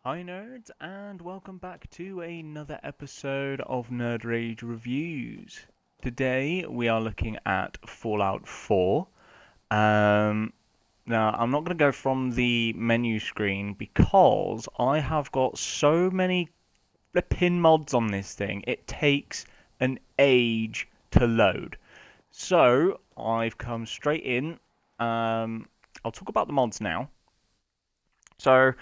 Hi nerds, and welcome back to another episode of NerdRage Reviews. Today we are looking at Fallout 4. Now I'm not going to go from the menu screen because I have got so many flipping mods on this thing. It takes an age to load. So I've come straight in. I'll talk about the mods now. So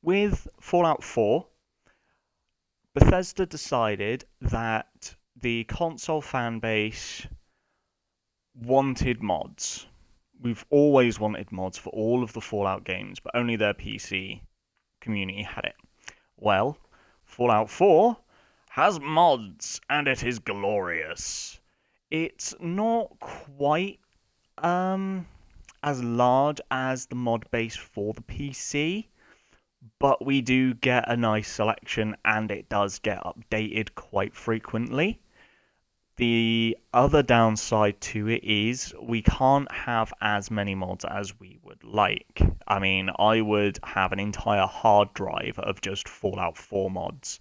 with Fallout 4, Bethesda decided that the console fan base wanted mods. We've always wanted mods for all of the Fallout games, but only their PC community had it. Well, Fallout 4 has mods, and it is glorious. It's not quite as large as the mod base for the PC, but we do get a nice selection and it does get updated quite frequently. The other downside to it is we can't have as many mods as we would like. I mean, I would have an entire hard drive of just Fallout 4 mods,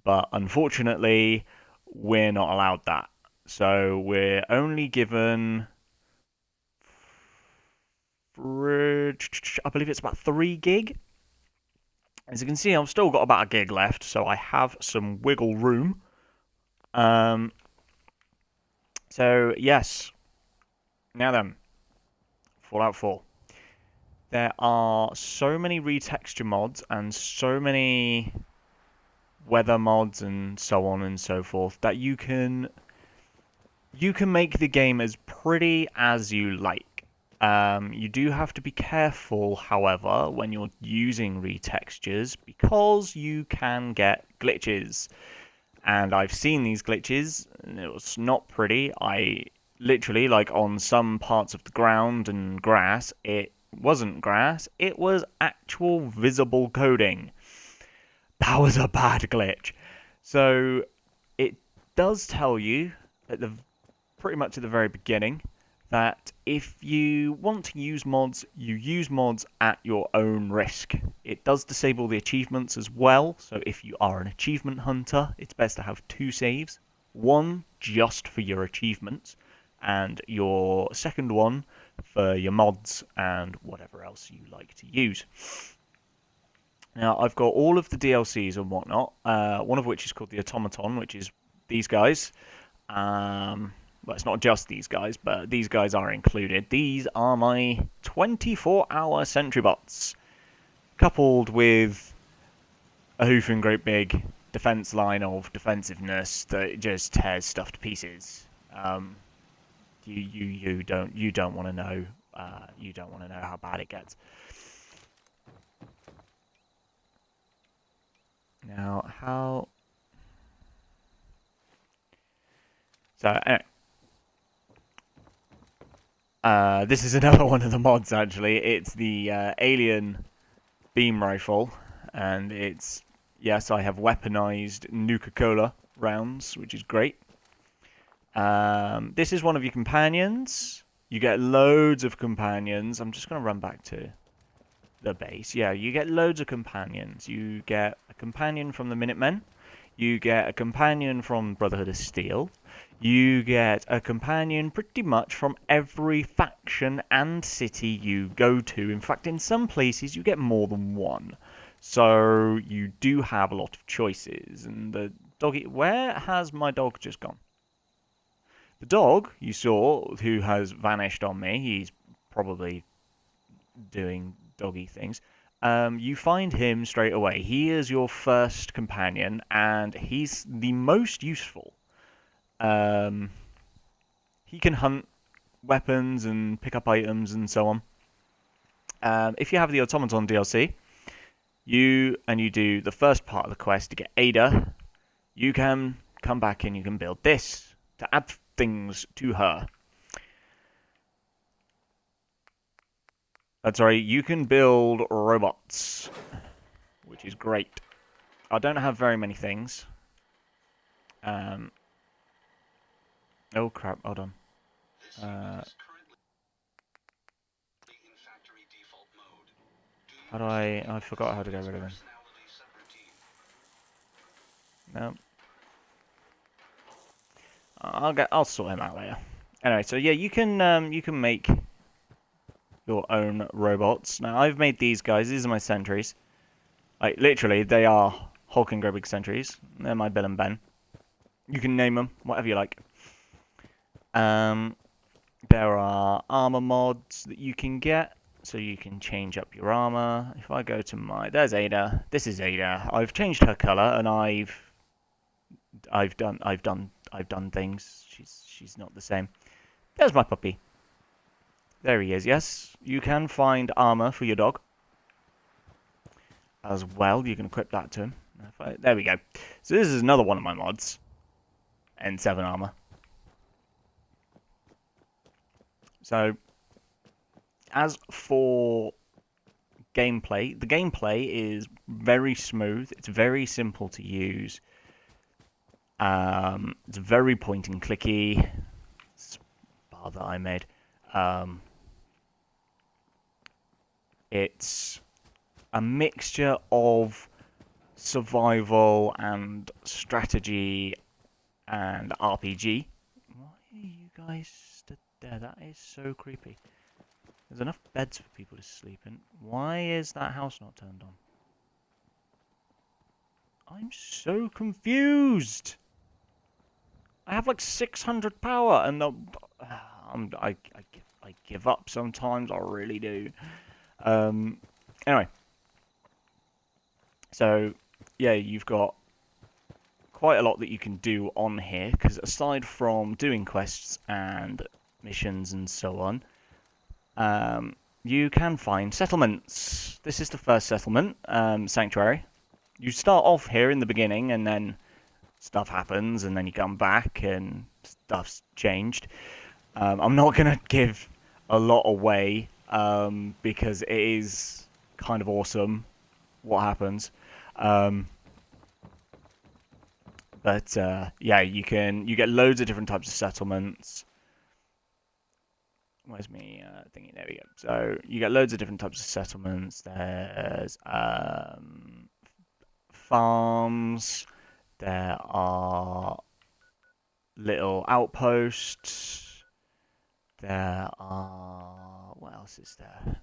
but unfortunately, we're not allowed that. So we're only given, I believe it's about 3 gig. As you can see, I've still got about a gig left, so I have some wiggle room. So yes. Now then, Fallout 4. There are so many retexture mods and so many weather mods and so on and so forth that you can make the game as pretty as you like. You do have to be careful, however, when you're using retextures because you can get glitches. And I've seen these glitches, and it was not pretty. I literally, like on some parts of the ground and grass, it wasn't grass, it was actual visible coding. That was a bad glitch. So it does tell you at the pretty much at the very beginning that if you want to use mods, you use mods at your own risk. It does disable the achievements as well, so if you are an achievement hunter, it's best to have 2 saves. One just for your achievements, and your second one for your mods and whatever else you like to use. Now, I've got all of the DLCs and whatnot, one of which is called the Automaton, which is these guys. Well, it's not just these guys, but these guys are included. These are my 24-hour sentry bots, coupled with a hoofing great big defense line of defensiveness that just tears stuff to pieces. You don't want to know. You don't want to know how bad it gets. Now, how? So anyway. This is another one of the mods, actually. It's the alien beam rifle, and it's, yes, I have weaponized Nuka-Cola rounds, which is great. This is one of your companions. You get loads of companions. I'm just going to run back to the base. Yeah, you get loads of companions. You get a companion from the Minutemen. You get a companion from Brotherhood of Steel. You get a companion pretty much from every faction and city you go to. In fact, in some places you get more than one. So you do have a lot of choices. And the doggy... Where has my dog just gone? The dog you saw, who has vanished on me, he's probably doing doggy things. You find him straight away. He is your first companion, and he's the most useful. He can hunt weapons and pick up items and so on. If you have the Automaton DLC, you do the first part of the quest to get Ada, you can come back and you can build this to add things to her. That's right, you can build robots, which is great. I don't have very many things. Oh crap, hold on. How do I forgot how to get rid of him. No. I'll sort him out later. Anyway, so yeah, you can make your own robots. Now I've made these guys. These are my sentries. Like literally, they are Hulk and Great Big sentries. They're my Bill and Ben. You can name them whatever you like. There are armor mods that you can get, so you can change up your armor. If I go to there's Ada. This is Ada. I've changed her color, and I've done things. She's not the same. There's my puppy. There he is. Yes, you can find armor for your dog as well. You can equip that to him. There we go. So this is another one of my mods. N7 armor. So, as for gameplay, the gameplay is very smooth. It's very simple to use. It's very point and clicky. It's a bar that I made. It's a mixture of survival and strategy and RPG. Why are you guys stood there? That is so creepy. There's enough beds for people to sleep in. Why is that house not turned on? I'm so confused. I have like 600 power, and I give up sometimes. I really do. Anyway, so yeah, you've got quite a lot that you can do on here, because aside from doing quests and missions and so on, you can find settlements. This is the first settlement, Sanctuary. You start off here in the beginning, and then stuff happens, and then you come back, and stuff's changed. I'm not going to give a lot away, because it is kind of awesome what happens. But yeah, you get loads of different types of settlements. Where's me thingy? There we go. So you get loads of different types of settlements. There's farms. There are little outposts. There are... what else is there?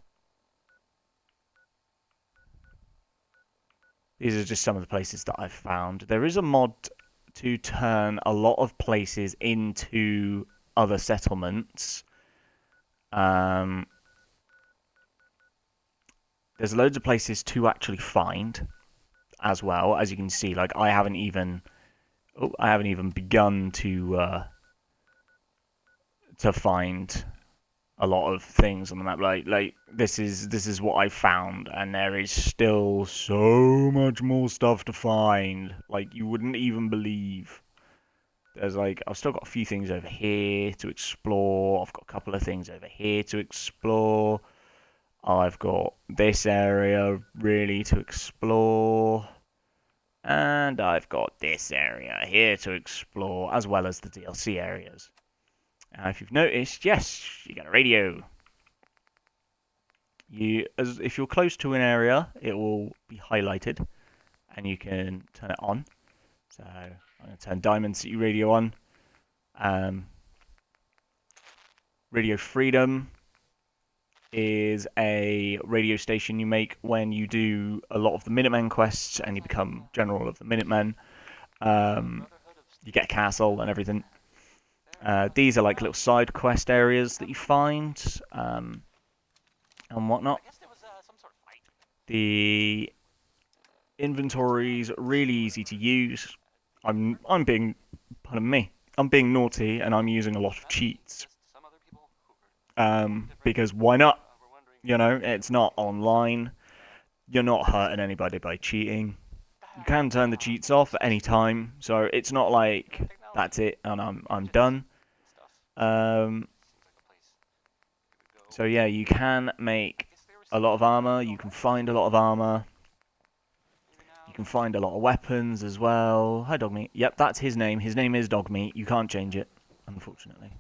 These are just some of the places that I've found. There is a mod to turn a lot of places into other settlements. There's loads of places to actually find as well. As you can see, like I haven't even begun to find a lot of things on the map. Like this is what I found, and there is still so much more stuff to find. Like you wouldn't even believe. There's like, I've still got a few things over here to explore. I've got a couple of things over here to explore. I've got this area really to explore. And I've got this area here to explore, as well as the DLC areas. If you've noticed, yes, you get a radio. If you're close to an area, it will be highlighted, and you can turn it on. So I'm going to turn Diamond City Radio on. Radio Freedom is a radio station you make when you do a lot of the Minutemen quests and you become General of the Minutemen. You get a castle and everything. These are like little side quest areas that you find and whatnot. The inventory's really easy to use. I'm being naughty, and I'm using a lot of cheats. Because why not? You know, it's not online. You're not hurting anybody by cheating. You can turn the cheats off at any time, so it's not like that's it and I'm done. So yeah, you can make a lot of armor. You can find a lot of armor. You can find a lot of weapons as well. Hi, Dogmeat. Yep, that's his name. His name is Dogmeat. You can't change it, unfortunately.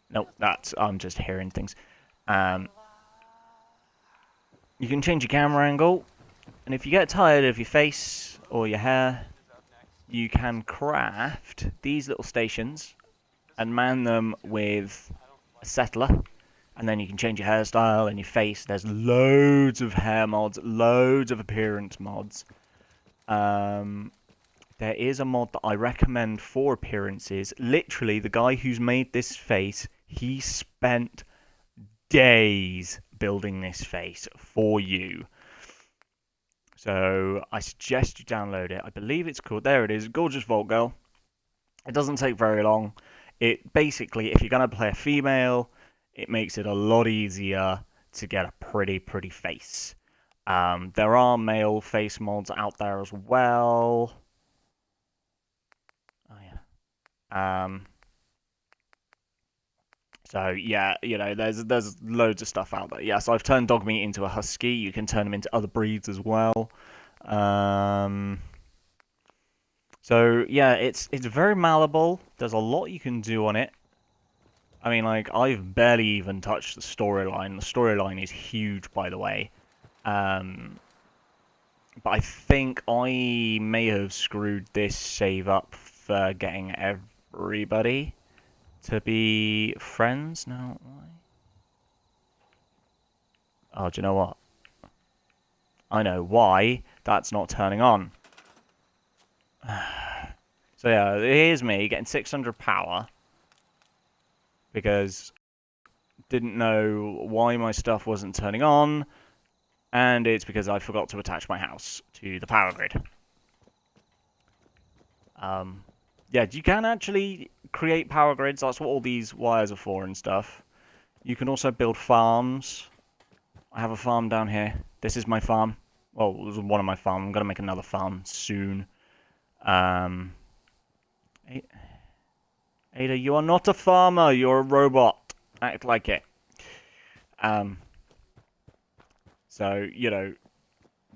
Nope, I'm just hearing things. Um, you can change your camera angle, and if you get tired of your face or your hair, you can craft these little stations and man them with a settler, and then you can change your hairstyle and your face. There's loads of hair mods, loads of appearance mods. There is a mod that I recommend for appearances. Literally, the guy who's made this face, he spent days building this face for you. So I suggest you download it. I believe it's called, there it is, Gorgeous Vault Girl. It doesn't take very long. It basically, if you're going to play a female, it makes it a lot easier to get a pretty face. There are male face mods out there as well. Oh yeah. So yeah, you know, there's loads of stuff out there. Yeah, so I've turned dog meat into a husky. You can turn them into other breeds as well. So yeah, it's very malleable. There's a lot you can do on it. I mean, like, I've barely even touched the storyline. The storyline is huge, by the way. But I think I may have screwed this save up for getting everybody to be friends. No, why? Oh, do you know what? I know why that's not turning on. So yeah, here's me getting 600 power because didn't know why my stuff wasn't turning on, and it's because I forgot to attach my house to the power grid. Yeah, you can actually create power grids. That's what all these wires are for and stuff. You can also build farms. I have a farm down here. This is my farm. Well, this is one of my farms. I'm going to make another farm soon. Ada, you are not a farmer. You're a robot. Act like it. So, you know,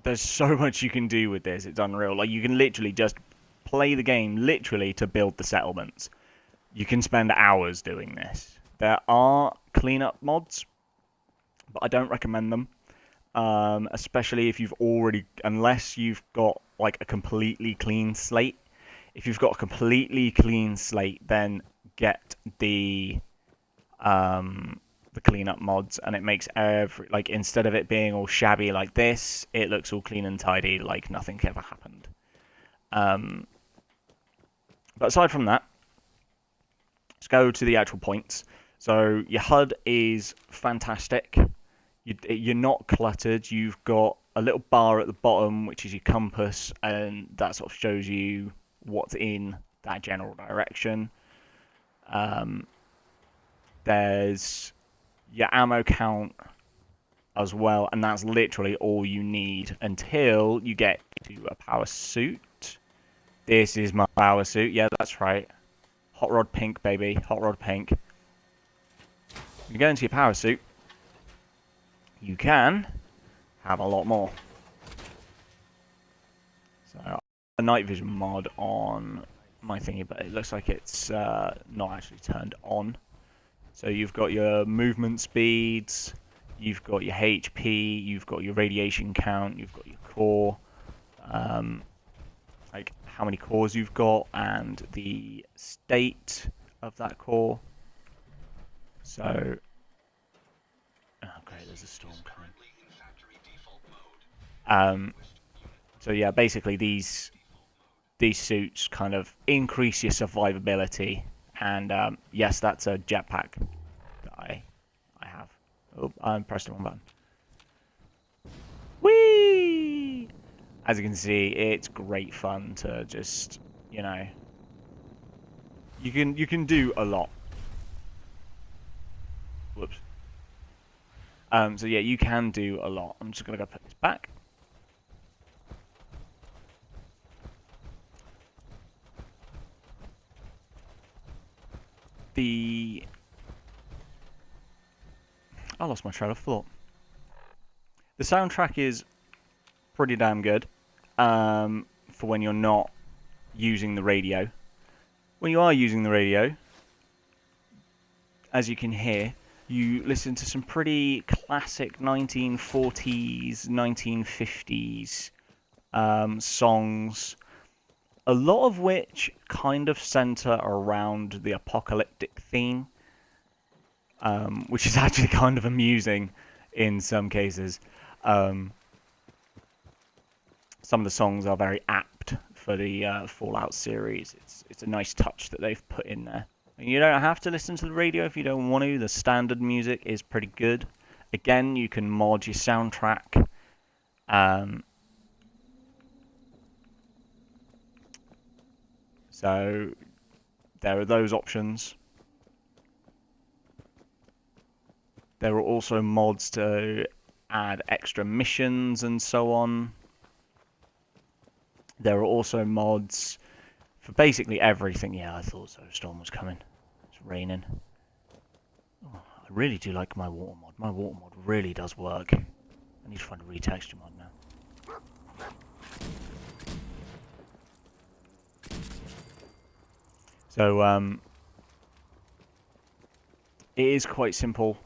there's so much you can do with this. It's unreal. Like, you can literally just play the game, literally, to build the settlements. You can spend hours doing this. There are cleanup mods, but I don't recommend them. Especially if you've already, unless you've got, like, a completely clean slate. If you've got a completely clean slate, then get the cleanup mods, and it makes every, like, instead of it being all shabby like this, it looks all clean and tidy like nothing ever happened. But aside from that, let's go to the actual points. So your HUD is fantastic. You're not cluttered. You've got a little bar at the bottom, which is your compass, and that sort of shows you what's in that general direction. There's your ammo count as well, and that's literally all you need until you get to a power suit. This is my power suit. Yeah, that's right. Hot Rod Pink, baby. Hot Rod Pink. When you go into your power suit, you can have a lot more. So, a night vision mod on my thingy, but it looks like it's not actually turned on. So you've got your movement speeds, you've got your HP, you've got your radiation count, you've got your core, like how many cores you've got, and the state of that core. So, oh great, there's a storm coming. So yeah, basically these suits kind of increase your survivability. And yes, that's a jetpack that I have. Oh, I'm pressing the wrong button. Whee! As you can see, it's great fun to just, you know, you can do a lot. Whoops. So yeah, you can do a lot. I'm just gonna go put this back. I lost my trail of thought. The soundtrack is pretty damn good for when you're not using the radio. When you are using the radio, as you can hear, You listen to some pretty classic 1940s, 1950s songs, a lot of which kind of center around the apocalyptic theme, which is actually kind of amusing in some cases. Some of the songs are very apt for the Fallout series. It's a nice touch that they've put in there. And you don't have to listen to the radio if you don't want to. The standard music is pretty good. Again, you can mod your soundtrack. So there are those options. There are also mods to add extra missions and so on. There are also mods for basically everything. Yeah, I thought so. Storm was coming. It's raining. Oh, I really do like my water mod. My water mod really does work. I need to find a retexture mod now. So, it is quite simple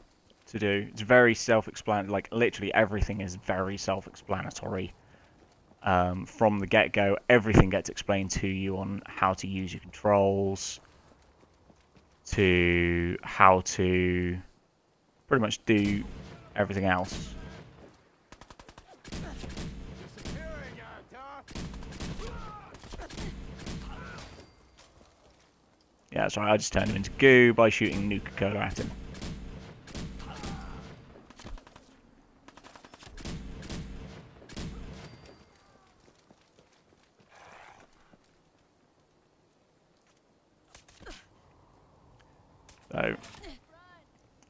to do. It's very self-explanatory. Like, literally everything is very self-explanatory. From the get-go, everything gets explained to you on how to use your controls, to how to pretty much do everything else. Yeah, that's right, I just turned him into goo by shooting Nuka-Cola at him. So,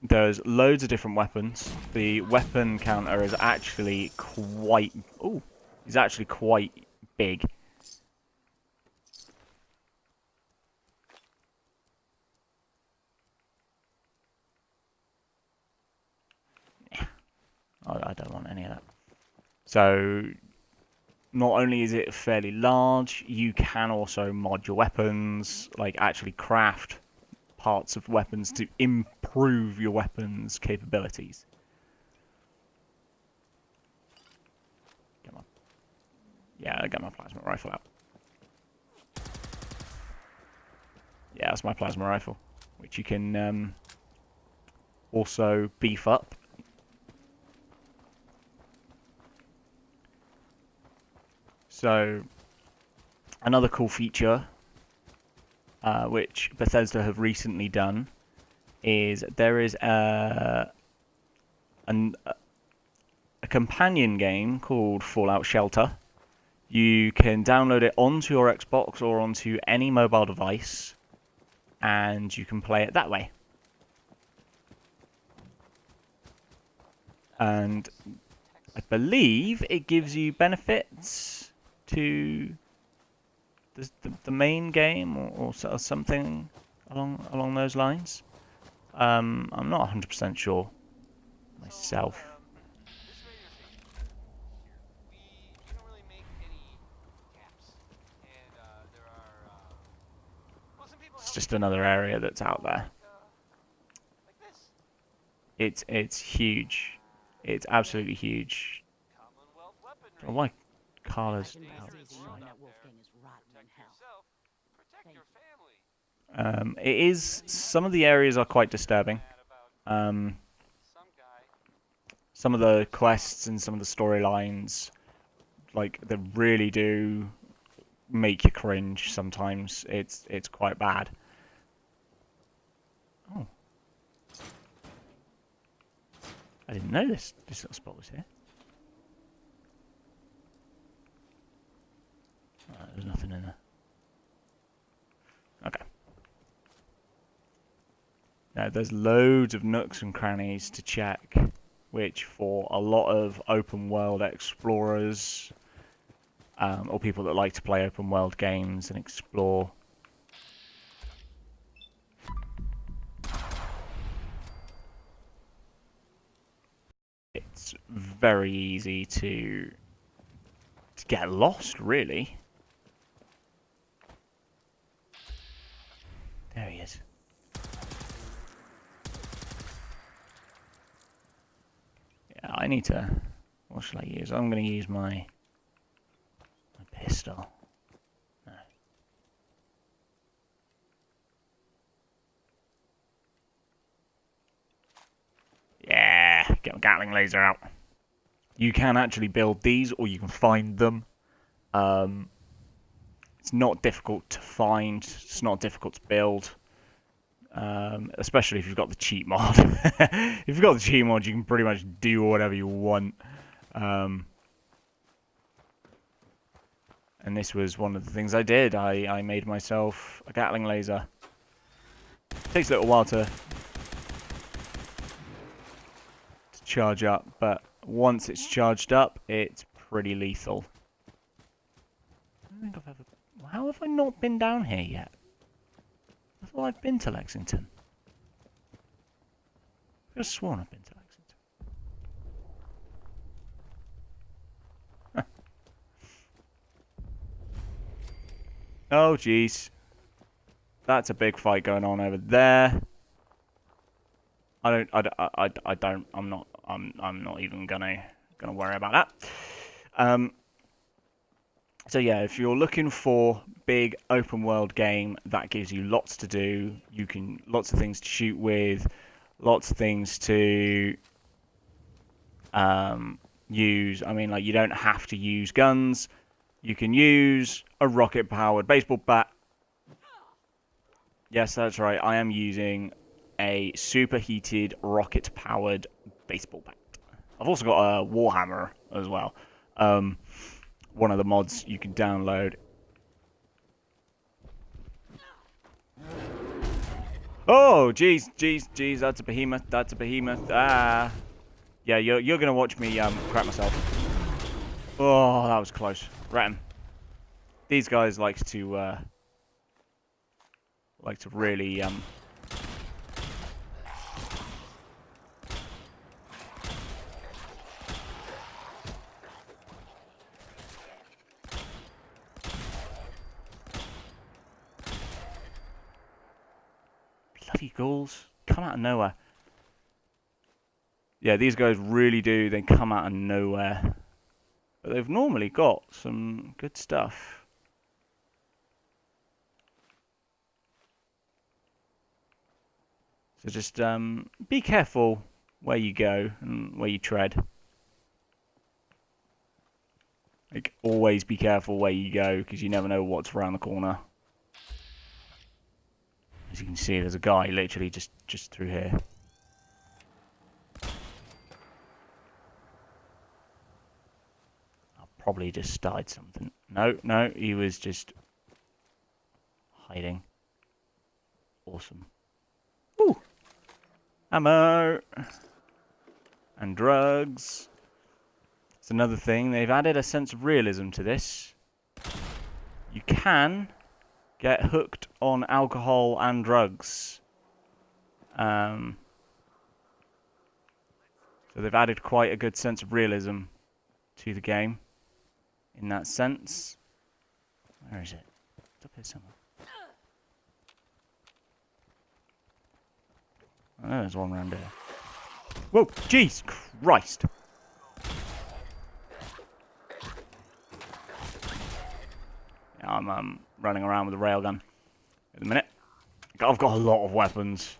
there's loads of different weapons. The weapon counter is actually quite... Ooh, is actually quite big. I don't want any of that. So, not only is it fairly large, you can also mod your weapons, like actually craft parts of weapons to improve your weapons' capabilities. Come on. Yeah, I got my plasma rifle out. Yeah, that's my plasma rifle, which you can also beef up. So, another cool feature, which Bethesda have recently done, is there is a companion game called Fallout Shelter. You can download it onto your Xbox or onto any mobile device, and you can play it that way. And I believe it gives you benefits to the main game or something along those lines. I'm not 100% sure myself. It's just another area that's out there. It's huge. It's absolutely huge. Oh, why Carla's outside? It is. Some of the areas are quite disturbing. Some of the quests and some of the storylines, like, they really do make you cringe sometimes. It's quite bad. Oh. I didn't know this little spot was here. There's nothing in there. Okay. Now, there's loads of nooks and crannies to check, which for a lot of open world explorers, or people that like to play open world games and explore, it's very easy to get lost, really. There he is. I need to... What should I use? I'm going to use my pistol. No. Yeah, get my Gatling laser out. You can actually build these, or you can find them. It's not difficult to find. It's not difficult to build. Especially if you've got the cheat mod. If you've got the cheat mod, you can pretty much do whatever you want. And this was one of the things I did. I made myself a Gatling laser. It takes a little while to charge up, but once it's charged up, it's pretty lethal. I don't think I've ever... How have I not been down here yet? I thought I'd been to Lexington. I could have sworn I've been to Lexington. Huh. Oh, jeez. That's a big fight going on over there. I'm not even gonna worry about that. So yeah, if you're looking for big open world game that gives you lots to do, lots of things to shoot with, lots of things to use. I mean, like, you don't have to use guns. You can use a rocket powered baseball bat. Yes, that's right. I am using a superheated rocket powered baseball bat. I've also got a Warhammer as well. One of the mods you can download. Oh, jeez, that's a behemoth. Ah. Yeah, you're going to watch me crap myself. Oh, that was close. Rat him. These guys like to really bloody ghouls come out of nowhere. Yeah, these guys really do. They come out of nowhere. But they've normally got some good stuff. So just be careful where you go and where you tread. Like, always be careful where you go, because you never know what's around the corner. As you can see, there's a guy literally just through here. I probably just started something. No, he was just hiding. Awesome. Ooh! Ammo! And drugs. It's another thing. They've added a sense of realism to this. You can get hooked on alcohol and drugs. So they've added quite a good sense of realism to the game in that sense. Where is it? It's up here somewhere. Oh, there's one around here. Whoa, jeez Christ! Yeah, I'm running around with a railgun at the minute. I've got a lot of weapons.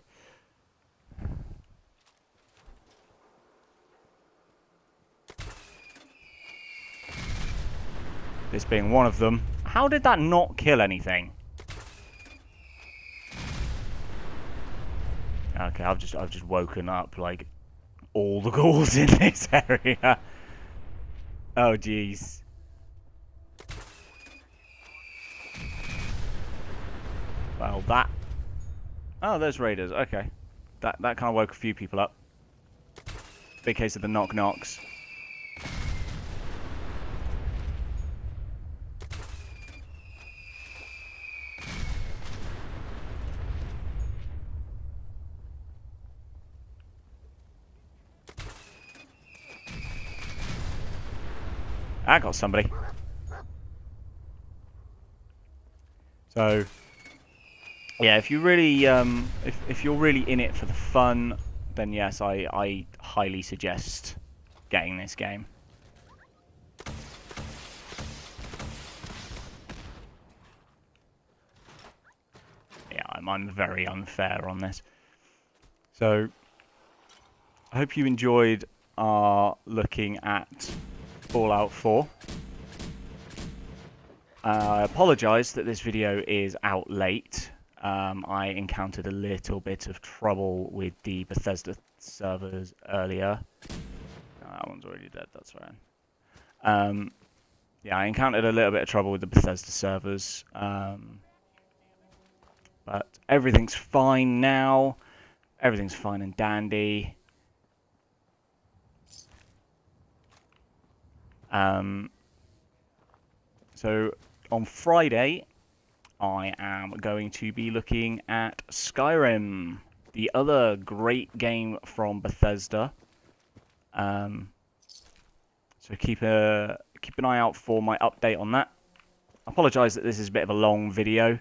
This being one of them. How did that not kill anything? Okay, I've just woken up like all the ghouls in this area. Oh jeez. Well, that... Oh, there's raiders. Okay. That kind of woke a few people up. Big case of the knock-knocks. I got somebody. So... yeah, if you really, if you're really in it for the fun, then yes, I highly suggest getting this game. Yeah, I'm very unfair on this. So, I hope you enjoyed our looking at Fallout 4. I apologise that this video is out late. I encountered a little bit of trouble with the Bethesda servers earlier. Oh, that one's already dead, that's right. Yeah, I encountered a little bit of trouble with the Bethesda servers. But everything's fine now. Everything's fine and dandy. So on Friday, I am going to be looking at Skyrim, the other great game from Bethesda. So keep an eye out for my update on that. I apologise that this is a bit of a long video.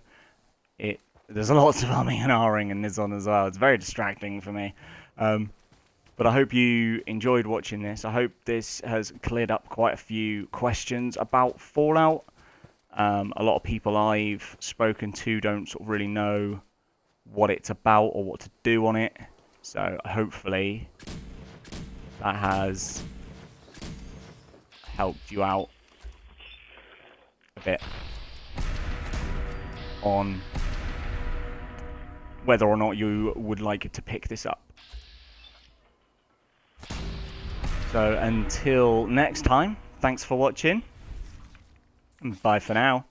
There's lots of umming and ahhing in this one as well. It's very distracting for me. But I hope you enjoyed watching this. I hope this has cleared up quite a few questions about Fallout. A lot of people I've spoken to don't sort of really know what it's about or what to do on it. So hopefully that has helped you out a bit on whether or not you would like to pick this up. So until next time, thanks for watching. Bye for now.